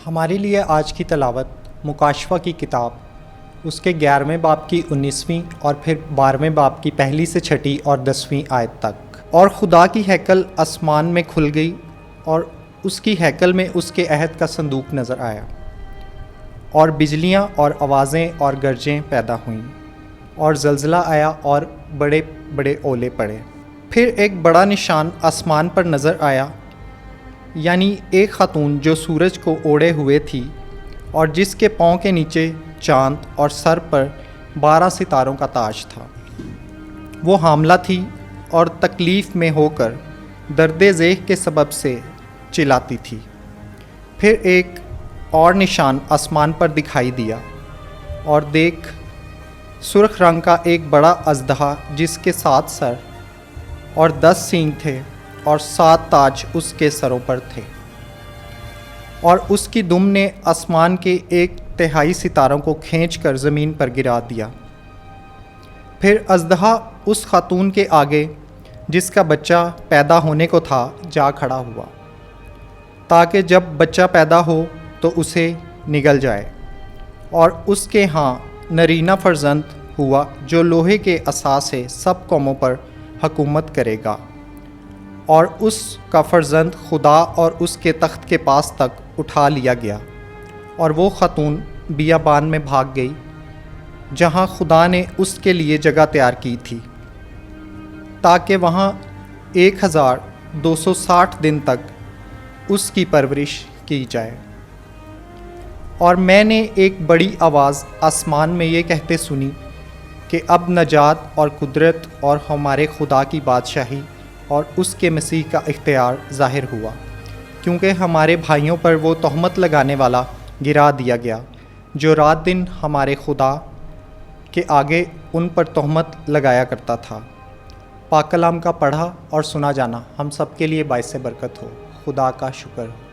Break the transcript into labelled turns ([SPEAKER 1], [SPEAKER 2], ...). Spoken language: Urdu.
[SPEAKER 1] ہمارے لیے آج کی تلاوت مکاشفہ کی کتاب اس کے 11ویں باب کی 19ویں اور پھر 12ویں باب کی پہلی سے چھٹی اور 10ویں آیت تک۔ اور خدا کی ہیکل آسمان میں کھل گئی اور اس کی ہیکل میں اس کے عہد کا صندوق نظر آیا، اور بجلیاں اور آوازیں اور گرجیں پیدا ہوئیں، اور زلزلہ آیا اور بڑے بڑے اولے پڑے۔ پھر ایک بڑا نشان آسمان پر نظر آیا، یعنی ایک خاتون جو سورج کو اوڑھے ہوئے تھی اور جس کے پاؤں کے نیچے چاند اور سر پر 12 ستاروں کا تاج تھا۔ وہ حاملہ تھی اور تکلیف میں ہو کر درد ذیخ کے سبب سے چلاتی تھی۔ پھر ایک اور نشان آسمان پر دکھائی دیا، اور دیکھ سرخ رنگ کا ایک بڑا اژدہا جس کے 7 سر اور 10 سینگ تھے اور 7 تاج اس کے سروں پر تھے، اور اس کی دم نے آسمان کے 1/3 ستاروں کو کھینچ کر زمین پر گرا دیا۔ پھر اژدہا اس خاتون کے آگے جس کا بچہ پیدا ہونے کو تھا جا کھڑا ہوا، تاکہ جب بچہ پیدا ہو تو اسے نگل جائے، اور اس کے ہاں نرینہ فرزند ہوا جو لوہے کے عصا سے سب قوموں پر حکومت کرے گا، اور اس کا فرزند خدا اور اس کے تخت کے پاس تک اٹھا لیا گیا، اور وہ خاتون بیابان میں بھاگ گئی جہاں خدا نے اس کے لیے جگہ تیار کی تھی، تاکہ وہاں 1260 دن تک اس کی پرورش کی جائے۔ اور میں نے ایک بڑی آواز آسمان میں یہ کہتے سنی کہ اب نجات اور قدرت اور ہمارے خدا کی بادشاہی اور اس کے مسیح کا اختیار ظاہر ہوا، کیونکہ ہمارے بھائیوں پر وہ تہمت لگانے والا گرا دیا گیا جو رات دن ہمارے خدا کے آگے ان پر تہمت لگایا کرتا تھا۔ پاک کلام کا پڑھا اور سنا جانا ہم سب کے لیے باعث برکت ہو۔ خدا کا شکر ہو۔